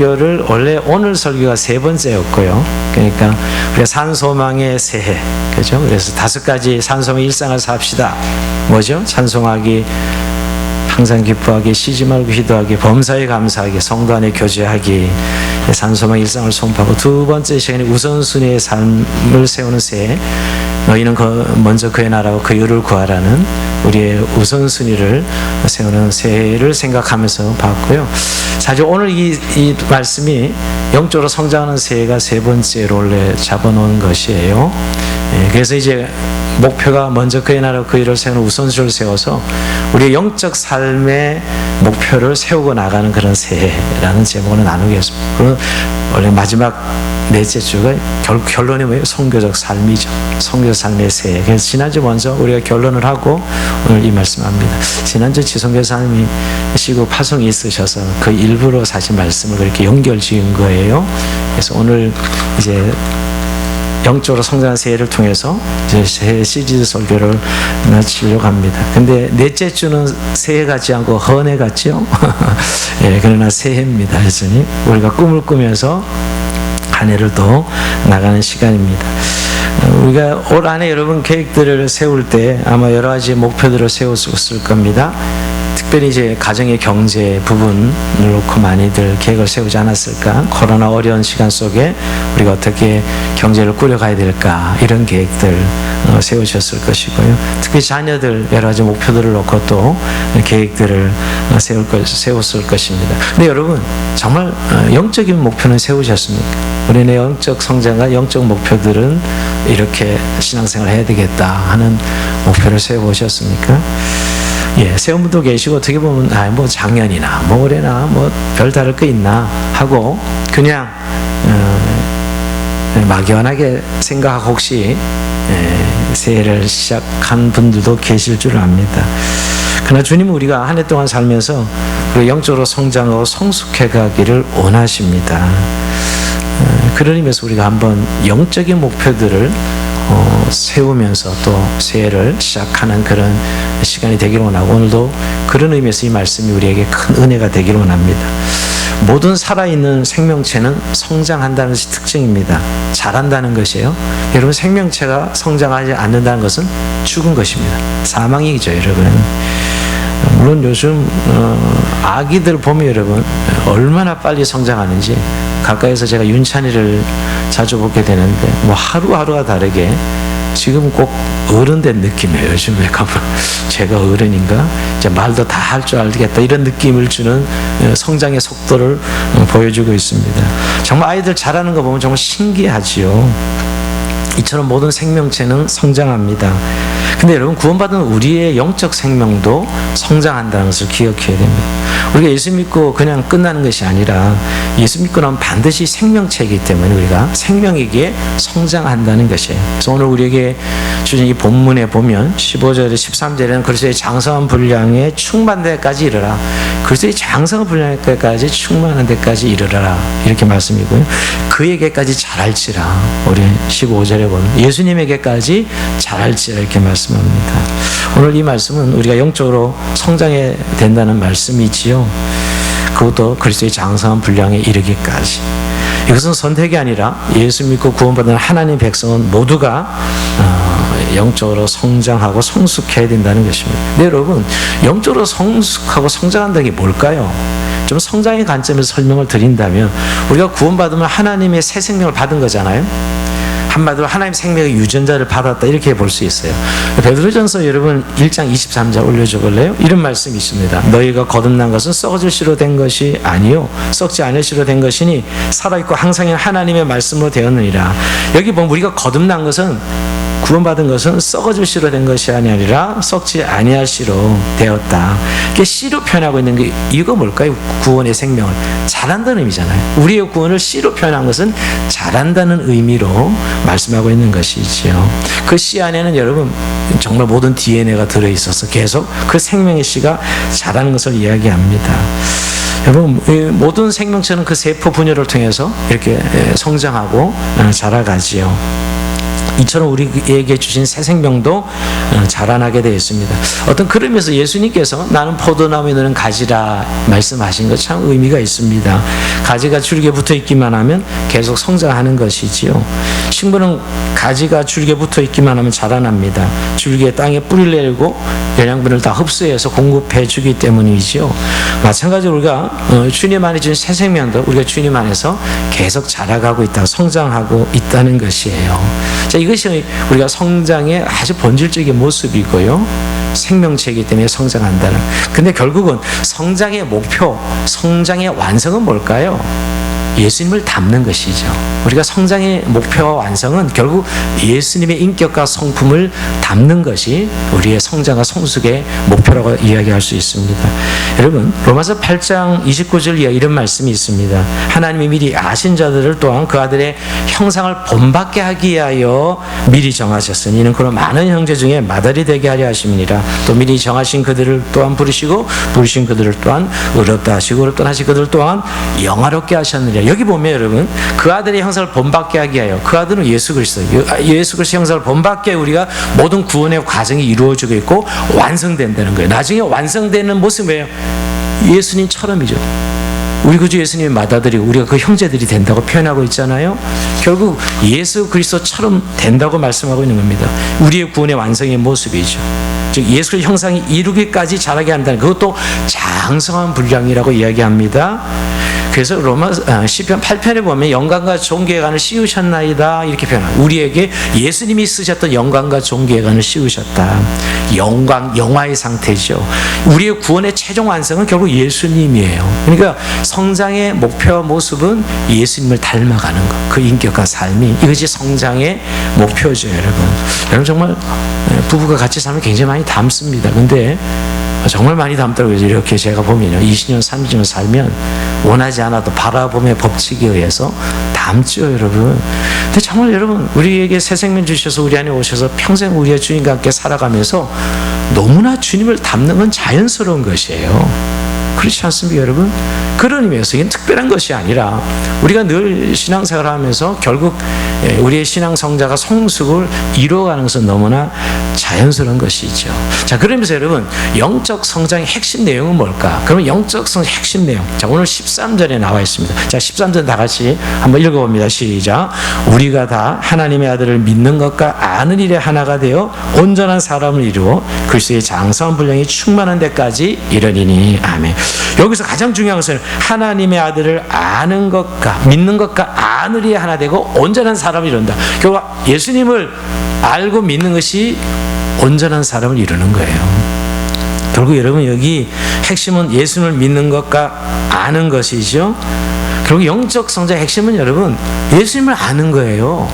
설교를 원래 오늘 설교가 세 번째였고요. 그러니까 우리가 산소망의 새해, 그죠? 그래서 5가지 산소망의 일상을 삽시다. 뭐죠? 찬송하기, 항상 기뻐하기, 쉬지 말고 기도하기, 범사에 감사하기, 성도 안에 교제하기, 산소망의 일상을 선포하고, 두 번째 시간에 우선순위의 삶을 세우는 새해, 너희는 먼저 그의 나라와 그 의를 구하라는 우리의 우선순위를 세우는 새해를 생각하면서 봤고요. 사실 오늘 이 말씀이 영적으로 성장하는 새해가 세 번째로 원래 잡아놓은 것이에요. 그래서 이제 목표가 먼저 그의 나라와 그 일을 세우는 우선순위를 세워서 우리의 영적 삶의 목표를 세우고 나가는 그런 새해라는 제목으로 나누겠습니다. 그럼 원래 마지막 넷째 주가 결론이 뭐예요? 선교적 삶이죠. 선교적 삶의 새해. 그래서 지난주 먼저 우리가 결론을 하고 오늘 이 말씀합니다. 지난주 지성교사님이 시국 파송이 있으셔서 그 일부러 사실 말씀을 그렇게 연결 지은 거예요. 그래서 오늘 이제 영적으로 성장한 새해를 통해서 이제 새해 시리즈 설교를 마치려고 합니다. 근데 넷째 주는 새해 같지 않고 헌해 같죠? 예, 그러나 새해입니다. 그래서 우리가 꿈을 꾸면서 한 해를 더 나가는 시간입니다. 우리가 올 한 해 여러분 계획들을 세울 때 아마 여러 가지 목표들을 세웠을 겁니다. 특별히 이제 가정의 경제 부분을 놓고 많이들 계획을 세우지 않았을까? 코로나 어려운 시간 속에 우리가 어떻게 경제를 꾸려가야 될까? 이런 계획들 세우셨을 것이고요. 특히 자녀들 여러 가지 목표들을 놓고 또 계획들을 세웠을 것입니다. 근데 여러분 정말 영적인 목표는 세우셨습니까? 우리의 영적 성장과 영적 목표들은 이렇게 신앙생활을 해야 되겠다 하는 목표를 세워보셨습니까? 예, 세운 분도 계시고 어떻게 보면 뭐 작년이나 뭐 올해나 뭐 별다를 거 있나 하고 그냥 막연하게 생각하고 혹시 새해를 시작한 분들도 계실 줄 압니다. 그러나 주님은 우리가 한 해 동안 살면서 영적으로 성장하고 성숙해 가기를 원하십니다. 그런 의미에서 우리가 한번 영적인 목표들을 세우면서 또 새해를 시작하는 그런 시간이 되기를 원하고 오늘도 그런 의미에서 이 말씀이 우리에게 큰 은혜가 되기를 원합니다. 모든 살아있는 생명체는 성장한다는 것이 특징입니다. 자란다는 것이에요. 여러분 생명체가 성장하지 않는다는 것은 죽은 것입니다. 사망이죠 여러분. 물론 요즘 아기들 보면 여러분 얼마나 빨리 성장하는지 가까이서 제가 윤찬이를 자주 보게 되는데 뭐 하루하루가 다르게 지금 꼭 어른 된 느낌이에요. 요즘에 가면 제가 어른인가? 이제 말도 다 할 줄 알겠다 이런 느낌을 주는 성장의 속도를 보여주고 있습니다. 정말 아이들 자라는 거 보면 정말 신기하지요. 이처럼 모든 생명체는 성장합니다. 근데 여러분 구원받은 우리의 영적 생명도 성장한다는 것을 기억해야 됩니다. 우리가 예수 믿고 그냥 끝나는 것이 아니라 예수 믿고 나면 반드시 생명체이기 때문에 우리가 생명에게 성장한다는 것이에요. 그래서 오늘 우리에게 주신 이 본문에 보면 15절에 13절에는 그리스도의 장성한 분량에 충만한 데까지 이르라. 그리스도의 장성한 분량에까지 충만한 데까지 이르라. 이렇게 말씀이고요. 그에게까지 자랄지라. 우리 15절에 보면 예수님에게까지 자랄지라 이렇게 말씀합니다. 오늘 이 말씀은 우리가 영적으로 성장해야 된다는 말씀이지요. 그것도 그리스도의 장성한 분량에 이르기까지. 이것은 선택이 아니라 예수 믿고 구원받은 하나님 백성은 모두가 영적으로 성장하고 성숙해야 된다는 것입니다. 근데 여러분 영적으로 성숙하고 성장한다는 게 뭘까요? 좀 성장의 관점에서 설명을 드린다면 우리가 구원받으면 하나님의 새 생명을 받은 거잖아요. 한마디로 하나님 생명의 유전자를 받았다 이렇게 볼 수 있어요. 베드로전서 여러분 1장 23절 올려줘 볼래요? 이런 말씀이 있습니다. 너희가 거듭난 것은 썩어질 씨로 된 것이 아니요 썩지 않을 씨로 된 것이니 살아있고 항상인 하나님의 말씀으로 되었느니라. 여기 보면 우리가 거듭난 것은 구원받은 것은 썩어질 씨로 된 것이 아니라 썩지 아니할 씨로 되었다. 이게 씨로 표현하고 있는 게 이유가 뭘까요? 구원의 생명을 자란다는 의미잖아요. 우리의 구원을 씨로 표현한 것은 자란다는 의미로 말씀하고 있는 것이지요. 그 씨 안에는 여러분 정말 모든 DNA가 들어있어서 계속 그 생명의 씨가 자라는 것을 이야기합니다. 여러분 모든 생명체는 그 세포 분열을 통해서 이렇게 성장하고 자라가지요. 이처럼 우리에게 주신 새 생명도 자라나게 되어 있습니다. 어떤 그림에서 예수님께서 나는 포도나무에 너는 가지라 말씀하신 것 참 의미가 있습니다. 가지가 줄기에 붙어 있기만 하면 계속 성장하는 것이지요. 식물은 가지가 줄기에 붙어 있기만 하면 자라납니다. 줄기에 땅에 뿌리를 내리고 영양분을 다 흡수해서 공급해 주기 때문이지요. 마찬가지로 우리가 주님 안에 주신 새 생명도 우리가 주님 안에서 계속 자라가고 있다, 성장하고 있다는 것이에요. 자, 이것이 우리가 성장의 아주 본질적인 모습이고요. 생명체이기 때문에 성장한다는. 근데 결국은 성장의 목표, 성장의 완성은 뭘까요? 예수님을 닮는 것이죠. 우리가 성장의 목표와 완성은 결국 예수님의 인격과 성품을 닮는 것이 우리의 성장과 성숙의 목표라고 이야기할 수 있습니다. 여러분, 로마서 8장 29절 이하 이런 말씀이 있습니다. 하나님이 미리 아신 자들을 또한 그 아들의 형상을 본받게 하기 위하여 미리 정하셨으니 이는 그런 많은 형제 중에 맏아들이 되게 하려 하심이니라. 또 미리 정하신 그들을 또한 부르시고 부르신 그들을 또한 의롭다 하시고 의롭다 하신 그들을 또한 영화롭게 하셨느니라. 여기 보면 여러분, 그 아들의 형상을 본받게 하기 위하여, 그 아들은 예수 그리스도, 예수 그리스도의 형상을 본받게 우리가 모든 구원의 과정이 이루어지고 있고 완성된다는 거예요. 나중에 완성되는 모습이에요. 예수님처럼이죠. 우리 구주 예수님의 맏아들이고 우리가 그 형제들이 된다고 표현하고 있잖아요. 결국 예수 그리스도처럼 된다고 말씀하고 있는 겁니다. 우리의 구원의 완성의 모습이죠. 즉 예수 그리스도 형상이 이루기까지 자라게 한다는, 그것도 장성한 분량이라고 이야기합니다. 그래서 시편 8편에 보면 영광과 존귀의 관을 씌우셨나이다 이렇게 표현합니다. 우리에게 예수님이 쓰셨던 영광과 존귀의 관을 씌우셨다. 영광, 영화의 상태죠. 우리의 구원의 최종 완성은 결국 예수님이에요. 그러니까 성장의 목표와 모습은 예수님을 닮아가는 것, 그 인격과 삶이, 이것이 성장의 목표죠. 여러분 정말 부부가 같이 살면 굉장히 많이 닮습니다. 근데 정말 많이 닮더라고요. 이렇게 제가 보면요, 20년 30년 살면 원하지 않아도 바라봄의 법칙에 의해서 닮죠. 여러분. 근데 정말 여러분, 우리에게 새 생명 주셔서 우리 안에 오셔서 평생 우리의 주님과 함께 살아가면서 너무나 주님을 닮는 건 자연스러운 것이에요. 그렇지 않습니까, 여러분? 그런 의미에서 이게 특별한 것이 아니라 우리가 늘 신앙생활을 하면서 결국 우리의 신앙 성자가 성숙을 이루어가는 것은 너무나 자연스러운 것이죠. 자, 그러면서 여러분, 영적 성장의 핵심 내용은 뭘까? 그러면 영적 성장의 핵심 내용, 자, 오늘 13절에 나와 있습니다. 자, 13절 다 같이 한번 읽어봅니다. 시작. 우리가 다 하나님의 아들을 믿는 것과 아는 일에 하나가 되어 온전한 사람을 이루어 그리스도의 장성한 분량이 충만한 데까지 이르리니. 아멘. 여기서 가장 중요한 것은 하나님의 아들을 아는 것과 믿는 것과 아는 일에 하나 되고 온전한 사람을 이룬다. 결국 예수님을 알고 믿는 것이 온전한 사람을 이루는 거예요. 결국 여러분, 여기 핵심은 예수님을 믿는 것과 아는 것이죠. 결국 영적 성장의 핵심은 여러분, 예수님을 아는 거예요.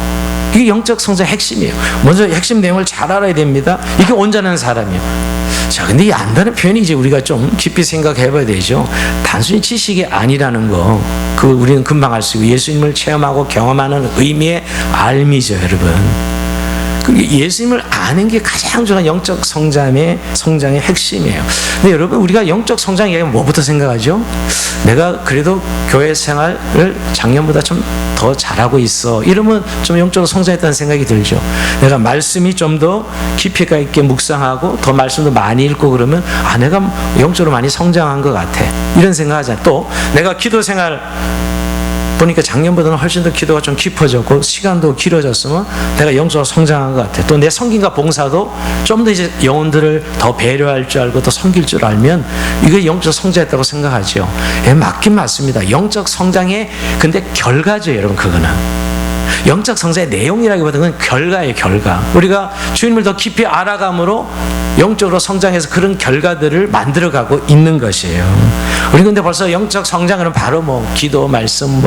이게 영적 성장의 핵심이에요. 먼저 핵심 내용을 잘 알아야 됩니다. 이게 온전한 사람이에요. 자, 근데 이 안다는 표현이 이제 우리가 좀 깊이 생각해 봐야 되죠. 단순히 지식이 아니라는 거, 그 우리는 금방 알 수 있고 예수님을 체험하고 경험하는 의미의 알미죠, 여러분. 예수님을 아는 게 가장 중요한 영적 성장의 핵심이에요. 근데 여러분, 우리가 영적 성장 얘기하면 뭐부터 생각하죠? 내가 그래도 교회 생활을 작년보다 좀 더 잘하고 있어, 이러면 좀 영적으로 성장했다는 생각이 들죠. 내가 말씀이 좀 더 깊이가 있게 묵상하고 더 말씀도 많이 읽고 그러면 내가 영적으로 많이 성장한 것 같아, 이런 생각하잖아요. 또 내가 기도 생활 보니까 작년보다는 훨씬 더 기도가 좀 깊어졌고 시간도 길어졌으면 내가 영적으로 성장한 것 같아. 또 내 섬김과 봉사도 좀 더 이제 영혼들을 더 배려할 줄 알고 더 섬길 줄 알면 이게 영적 성장했다고 생각하죠. 맞긴 맞습니다. 영적 성장의 근데 결과죠, 여러분. 그거는 영적 성장의 내용이라기보다는 결과예요, 결과. 우리가 주님을 더 깊이 알아감으로 영적으로 성장해서 그런 결과들을 만들어가고 있는 것이에요. 우리 근데 벌써 영적 성장은 바로 기도, 말씀,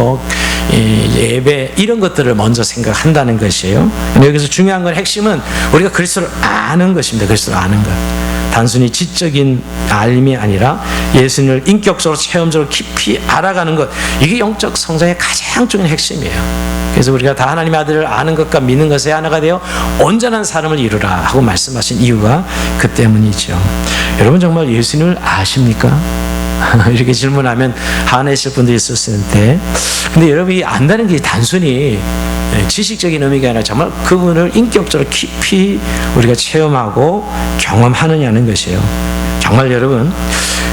예배 이런 것들을 먼저 생각한다는 것이에요. 여기서 중요한 건 핵심은 우리가 그리스도를 아는 것입니다. 그리스도를 아는 것. 단순히 지적인 알림이 아니라 예수님을 인격적으로 체험적으로 깊이 알아가는 것, 이게 영적 성장의 가장 중요한 핵심이에요. 그래서 우리가 다 하나님의 아들을 아는 것과 믿는 것에 하나가 되어 온전한 사람을 이루라 하고 말씀하신 이유가 그 때문이죠. 여러분 정말 예수님을 아십니까? 이렇게 질문하면 화내실 분도 있었을 때, 근데 여러분이 안다는 게 단순히 지식적인 의미가 아니라 정말 그분을 인격적으로 깊이 우리가 체험하고 경험하느냐는 것이에요. 정말 여러분,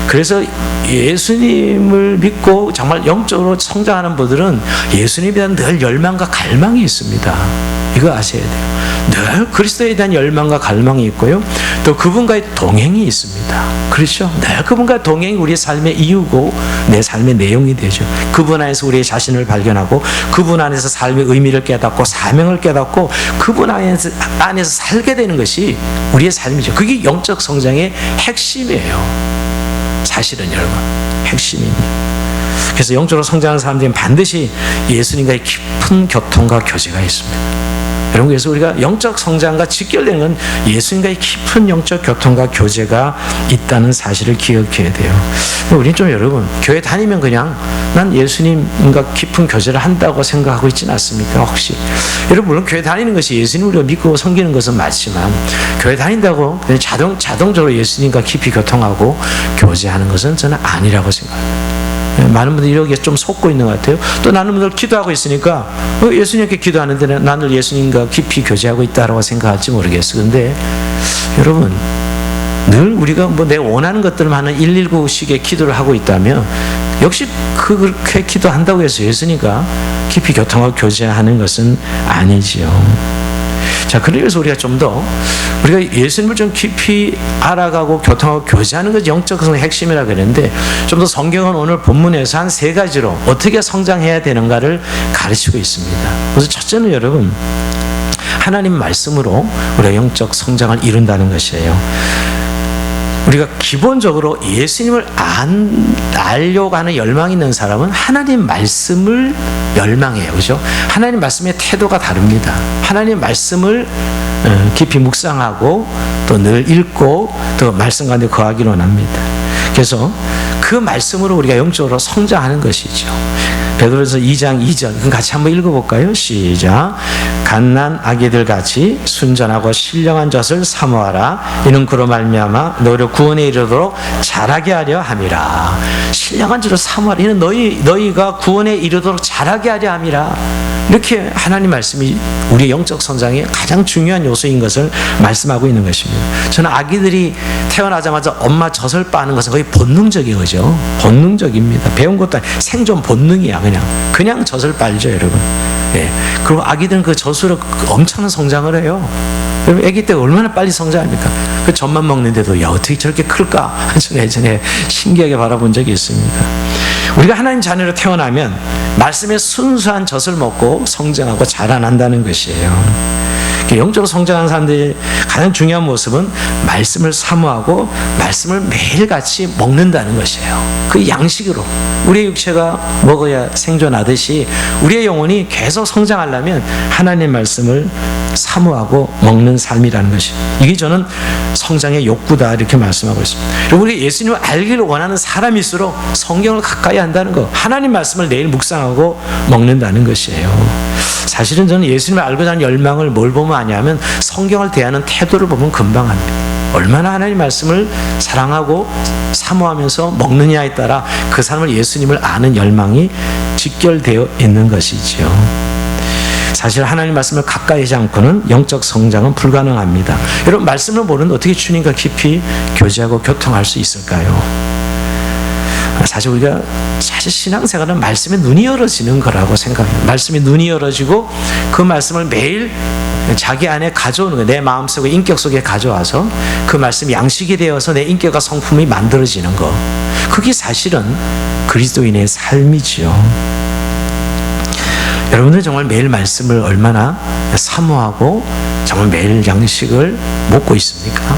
그래서 예수님을 믿고 정말 영적으로 성장하는 분들은 예수님에 대한 늘 열망과 갈망이 있습니다. 이거 아셔야 돼요. 늘 그리스도에 대한 열망과 갈망이 있고요, 또 그분과의 동행이 있습니다. 그렇죠? 늘 그분과 동행이 우리의 삶의 이유고 내 삶의 내용이 되죠. 그분 안에서 우리의 자신을 발견하고, 그분 안에서 삶의 의미를 깨닫고 사명을 깨닫고, 그분 안에서 살게 되는 것이 우리의 삶이죠. 그게 영적 성장의 핵심이에요. 사실은 여러분, 핵심입니다. 그래서 영적으로 성장하는 사람들은 반드시 예수님과의 깊은 교통과 교제가 있습니다. 여러분, 그래서 우리가 영적 성장과 직결되는 건 예수님과의 깊은 영적 교통과 교제가 있다는 사실을 기억해야 돼요. 우리는 좀 여러분, 교회 다니면 그냥 난 예수님과 깊은 교제를 한다고 생각하고 있지는 않습니까? 혹시 여러분, 물론 교회 다니는 것이 예수님을 우리가 믿고 섬기는 것은 맞지만, 교회 다닌다고 그냥 자동적으로 예수님과 깊이 교통하고 교제하는 것은 저는 아니라고 생각합니다. 많은 분들이 이렇게 좀 속고 있는 것 같아요. 또 나는 늘 기도하고 있으니까 예수님께 기도하는데 나는 예수님과 깊이 교제하고 있다고 생각할지 모르겠어요. 근데 여러분, 늘 우리가 내가 원하는 것들만 하는 119식의 기도를 하고 있다면, 역시 그렇게 기도한다고 해서 예수님과 깊이 교통하고 교제하는 것은 아니지요. 자, 그래서 우리가 좀 더 우리가 예수님을 좀 깊이 알아가고 교통하고 교제하는 것이 영적 성장의 핵심이라 그랬는데, 좀 더 성경은 오늘 본문에서 한 3가지로 어떻게 성장해야 되는가를 가르치고 있습니다. 그래서 첫째는 여러분, 하나님 말씀으로 우리가 영적 성장을 이룬다는 것이에요. 우리가 기본적으로 예수님을 알려고 하는 열망이 있는 사람은 하나님 말씀을 열망해요. 그죠? 하나님 말씀의 태도가 다릅니다. 하나님 말씀을 깊이 묵상하고 또 늘 읽고 또 말씀 가운데 거하기로 합니다. 그래서 그 말씀으로 우리가 영적으로 성장하는 것이죠. 베드로전서 2장 2절, 그럼 같이 한번 읽어볼까요? 시작. 갓난 아기들 같이 순전하고 신령한 젖을 사모하라. 이는 그로 말미암아 너희를 구원에 이르도록 자라게 하려 함이라. 신령한 젖을 사모하라. 이는 너희가 구원에 이르도록 자라게 하려 함이라. 이렇게 하나님 말씀이 우리의 영적 성장의 가장 중요한 요소인 것을 말씀하고 있는 것입니다. 저는 아기들이 태어나자마자 엄마 젖을 빠는 것은 거의 본능적인 거죠. 본능적입니다. 배운 것도 아니고 생존 본능이야. 그냥 젖을 빨죠, 여러분. 예. 그리고 아기들은 그 젖으로 엄청난 성장을 해요. 여러분, 아기 때 얼마나 빨리 성장합니까? 그 젖만 먹는데도 야, 어떻게 저렇게 클까? 저는 예전에 신기하게 바라본 적이 있습니다. 우리가 하나님 자녀로 태어나면 말씀의 순수한 젖을 먹고 성장하고 자라난다는 것이에요. 영적으로 성장하는 사람들의 가장 중요한 모습은 말씀을 사모하고 말씀을 매일같이 먹는다는 것이에요. 그 양식으로 우리의 육체가 먹어야 생존하듯이 우리의 영혼이 계속 성장하려면 하나님 말씀을 사모하고 먹는 삶이라는 것입니다. 이게 저는 성장의 욕구다, 이렇게 말씀하고 있습니다. 우리 예수님을 알기를 원하는 사람일수록 성경을 가까이 한다는 것, 하나님 말씀을 매일 묵상하고 먹는다는 것이에요. 사실은 저는 예수님을 알고자 하는 열망을 뭘 보면 아냐면 성경을 대하는 태도를 보면 금방 합니다. 얼마나 하나님 말씀을 사랑하고 사모하면서 먹느냐에 따라 그 사람을 예수님을 아는 열망이 직결되어 있는 것이지요. 사실 하나님 말씀을 가까이 하지 않고는 영적 성장은 불가능합니다. 여러분, 말씀을 모르는데 어떻게 주님과 깊이 교제하고 교통할 수 있을까요? 사실 우리가 신앙생활은 말씀에 눈이 열어지는 거라고 생각해요. 말씀에 눈이 열어지고 그 말씀을 매일 자기 안에 가져오는 거예요. 내 마음속에, 인격 속에 가져와서 그 말씀이 양식이 되어서 내 인격과 성품이 만들어지는 거, 그게 사실은 그리스도인의 삶이지요. 여러분들 정말 매일 말씀을 얼마나 사모하고 정말 매일 양식을 먹고 있습니까?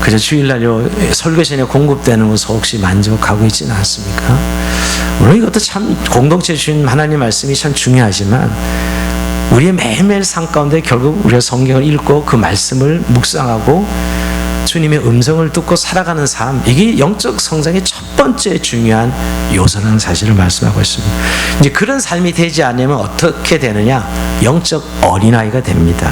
그저 주일날 설교 시간에 공급되는 것을 혹시 만족하고 있지는 않습니까? 물론 이것도 참 공동체 주신 하나님 말씀이 참 중요하지만 우리의 매일매일 삶 가운데 결국 우리가 성경을 읽고 그 말씀을 묵상하고 주님의 음성을 듣고 살아가는 삶, 이게 영적 성장의 첫 번째 중요한 요소라는 사실을 말씀하고 있습니다. 이제 그런 삶이 되지 않으면 어떻게 되느냐? 영적 어린아이가 됩니다.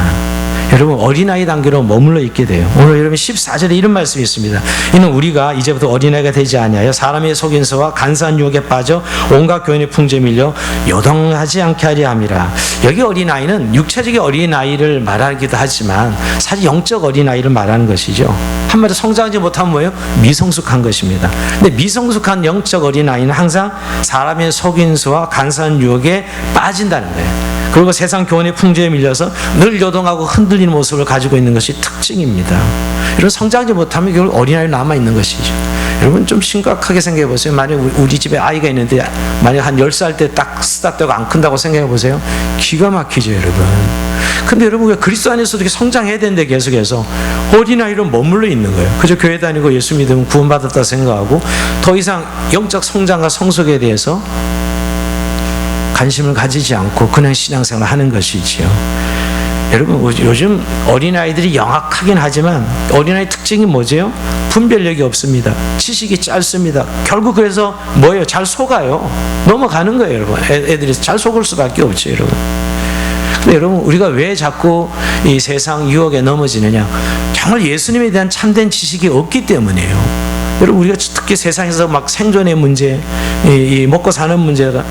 여러분 어린아이 단계로 머물러 있게 돼요. 오늘 여러분 14절에 이런 말씀이 있습니다. 이는 우리가 이제부터 어린아이가 되지 아니하여 사람의 속임수와 간사한 유혹에 빠져 온갖 교훈의 풍조에 밀려 요동하지 않게 하려 함이라. 여기 어린아이는 육체적인 어린아이를 말하기도 하지만 사실 영적 어린아이를 말하는 것이죠. 한마디로 성장하지 못하면 뭐예요? 미성숙한 것입니다. 근데 미성숙한 영적 어린아이는 항상 사람의 속임수와 간사한 유혹에 빠진다는 거예요. 그리고 세상 교훈의 풍조에 밀려서 늘 요동하고 흔들리는 모습을 가지고 있는 것이 특징입니다. 이런 성장하지 못하면 결국 어린아이로 남아있는 것이죠. 여러분 좀 심각하게 생각해 보세요. 만약 우리 집에 아이가 있는데 만약 한 10살 때 딱 쓰다떼고 안 큰다고 생각해 보세요. 기가 막히죠 여러분. 근데 여러분 왜 그리스도 안에서도 이렇게 성장해야 되는데 계속해서 어린아이로 머물러 있는 거예요. 그저 교회 다니고 예수 믿으면 구원받았다 생각하고 더 이상 영적 성장과 성숙에 대해서 관심을 가지지 않고 그냥 신앙생활을 하는 것이지요. 여러분 요즘 어린아이들이 영악하긴 하지만 어린아이 특징이 뭐죠? 분별력이 없습니다. 지식이 짧습니다. 결국 그래서 뭐예요? 잘 속아요. 넘어가는 거예요 여러분. 애들이 잘 속을 수밖에 없죠 여러분. 근데 여러분 우리가 왜 자꾸 이 세상 유혹에 넘어지느냐? 정말 예수님에 대한 참된 지식이 없기 때문이에요. 여러분 우리가 특히 세상에서 막 생존의 문제, 이 먹고 사는 문제가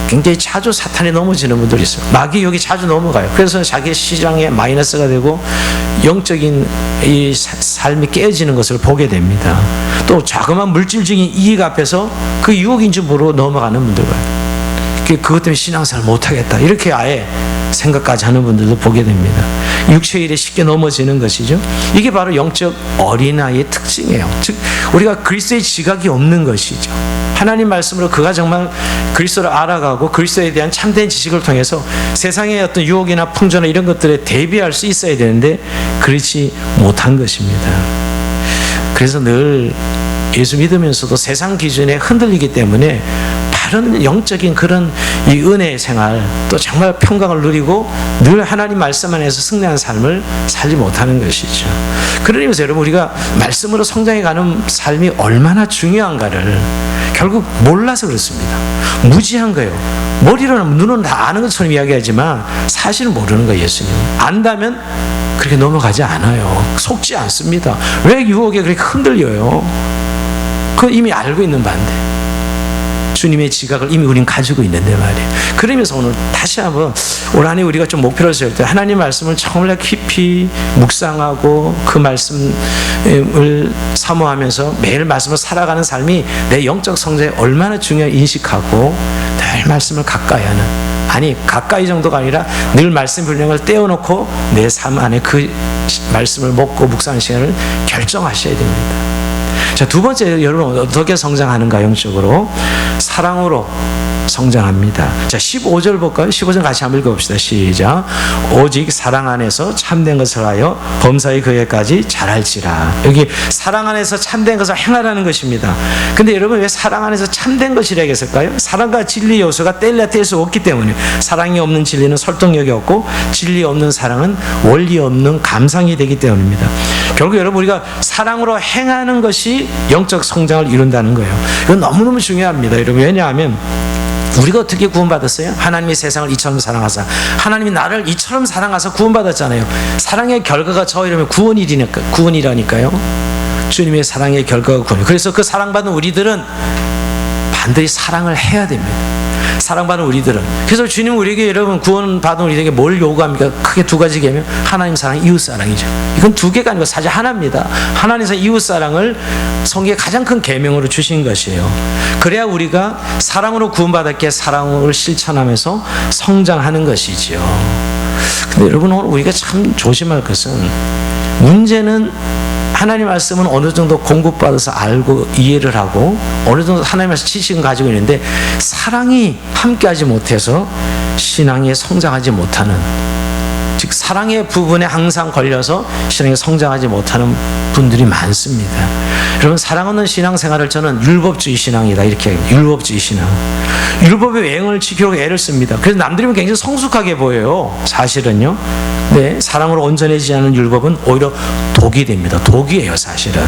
굉장히 자주 사탄에 넘어지는 분들이 있어요. 마귀 여기 자주 넘어가요. 그래서 자기 시장에 마이너스가 되고 영적인 이 삶이 깨어지는 것을 보게 됩니다. 또 자그마한 물질적인 이익 앞에서 그 유혹인 줄 모르고 넘어가는 분들 봐요. 그것 때문에 신앙생활 못하겠다 이렇게 아예 생각까지 하는 분들도 보게 됩니다. 육체의 일에 쉽게 넘어지는 것이죠. 이게 바로 영적 어린아이의 특징이에요. 즉 우리가 그리스도의 지각이 없는 것이죠. 하나님 말씀으로 그가 정말 그리스도를 알아가고 그리스도에 대한 참된 지식을 통해서 세상의 어떤 유혹이나 풍조나 이런 것들에 대비할 수 있어야 되는데 그렇지 못한 것입니다. 그래서 늘 예수 믿으면서도 세상 기준에 흔들리기 때문에 바른 영적인 그런 이 은혜의 생활 또 정말 평강을 누리고 늘 하나님 말씀 안에서 승리하는 삶을 살지 못하는 것이죠. 그러면서 여러분 우리가 말씀으로 성장해가는 삶이 얼마나 중요한가를 결국 몰라서 그렇습니다. 무지한 거예요. 머리로는 눈은 다 아는 것처럼 이야기하지만 사실은 모르는 거예요. 예수님 안다면 그렇게 넘어가지 않아요. 속지 않습니다. 왜 유혹에 그렇게 흔들려요? 그건 이미 알고 있는 바인데 주님의 지각을 이미 우리는 가지고 있는데 말이에요. 그러면서 오늘 다시 한번 올 한 해 우리가 좀 목표를 세울 때 하나님 말씀을 정말 깊이 묵상하고 그 말씀을 사모하면서 매일 말씀을 살아가는 삶이 내 영적 성장에 얼마나 중요한지 인식하고 늘 말씀을 가까이 하는, 아니 가까이 정도가 아니라 늘 말씀 분량을 떼어놓고 내 삶 안에 그 말씀을 먹고 묵상하는 시간을 결정하셔야 됩니다. 자, 두 번째, 여러분 어떻게 성장하는가? 영적으로 사랑으로 성장합니다. 자, 15절 볼까요? 15절 같이 한번 읽어봅시다. 시작. 오직 사랑 안에서 참된 것을 하여 범사의 그에까지 자랄지라. 여기 사랑 안에서 참된 것을 행하라는 것입니다. 근데 여러분 왜 사랑 안에서 참된 것이라고 했을까요? 사랑과 진리 요소가 뗄래야 뗄 수 없기 때문에. 사랑이 없는 진리는 설득력이 없고 진리 없는 사랑은 원리 없는 감상이 되기 때문입니다. 결국 여러분 우리가 사랑으로 행하는 것이 영적 성장을 이룬다는 거예요. 이건 너무너무 중요합니다. 여러분 왜냐하면 우리가 어떻게 구원받았어요? 하나님이 세상을 이처럼 사랑하사, 하나님이 나를 이처럼 사랑하사 구원받았잖아요. 사랑의 결과가 저 이러면 구원이라니까요. 주님의 사랑의 결과가 구원. 그래서 그 사랑받는 우리들은 반드시 사랑을 해야 됩니다. 사랑받는 우리들은. 그래서 주님은 우리에게, 여러분 구원받은 우리에게 뭘 요구합니까? 크게 두 가지 계명. 하나님 사랑, 이웃 사랑이죠. 이건 두 개가 아니고 사실 하나입니다. 하나님께서 이웃 사랑을 성경의 가장 큰 계명으로 주신 것이에요. 그래야 우리가 사랑으로 구원받았기에 사랑을 실천하면서 성장하는 것이지요. 근데 여러분 오늘 우리가 참 조심할 것은, 문제는 하나님 말씀은 어느 정도 공급받아서 알고 이해를 하고 어느 정도 하나님 말씀 지식은 가지고 있는데 사랑이 함께하지 못해서 신앙에 성장하지 못하는, 즉 사랑의 부분에 항상 걸려서 신앙에 성장하지 못하는 분들이 많습니다. 여러분 사랑 없는 신앙생활을 저는 율법주의 신앙이다 이렇게 얘기해요. 율법주의 신앙. 율법의 외형을 지키려고 애를 씁니다. 그래서 남들이 보면 굉장히 성숙하게 보여요. 사실은요. 네, 사랑으로 온전해지지 않은 율법은 오히려 독이 됩니다. 독이에요 사실은.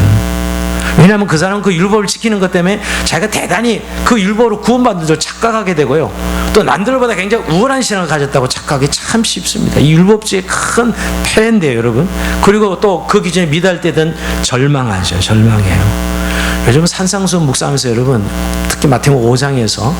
왜냐하면 그 사람은 그 율법을 지키는 것 때문에 자기가 대단히 그 율법으로 구원받는 줄 착각하게 되고요. 또 남들보다 굉장히 우월한 신앙을 가졌다고 착각하기 참 쉽습니다. 이 율법주의의 큰 폐해인데요, 여러분. 그리고 또 그 기준에 미달되든 절망하죠. 절망해요. 요즘 산상수훈 묵상하면서 여러분, 특히 마태복음 5장에서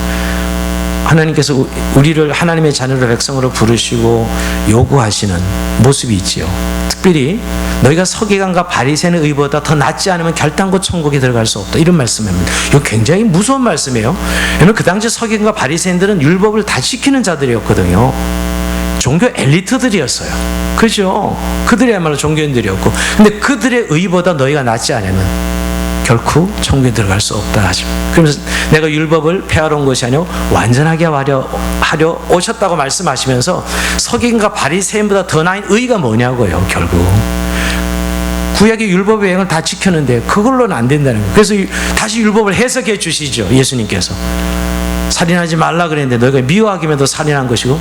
하나님께서 우리를 하나님의 자녀로 백성으로 부르시고 요구하시는 모습이 있지요. 특별히 너희가 서기관과 바리새인의 의보다 더 낫지 않으면 결단코 천국에 들어갈 수 없다, 이런 말씀입니다. 이거 굉장히 무서운 말씀이에요. 왜냐하면 그 당시 서기관과 바리새인들은 율법을 다 지키는 자들이었거든요. 종교 엘리트들이었어요. 그렇죠? 그들이야말로 종교인들이었고, 근데 그들의 의보다 너희가 낫지 않으면 결코 천국에 들어갈 수 없다 하죠. 그러면서 내가 율법을 폐하러 온 것이 아니오 완전하게 하려 오셨다고 말씀하시면서 서기관과 바리새인보다 더 나은 의가 뭐냐고요. 결국 구약의 율법의 행을 다 지켰는데 그걸로는 안 된다는 거예요. 그래서 다시 율법을 해석해 주시죠. 예수님께서 살인하지 말라 그랬는데 너희가 미워하기면 더 살인한 것이고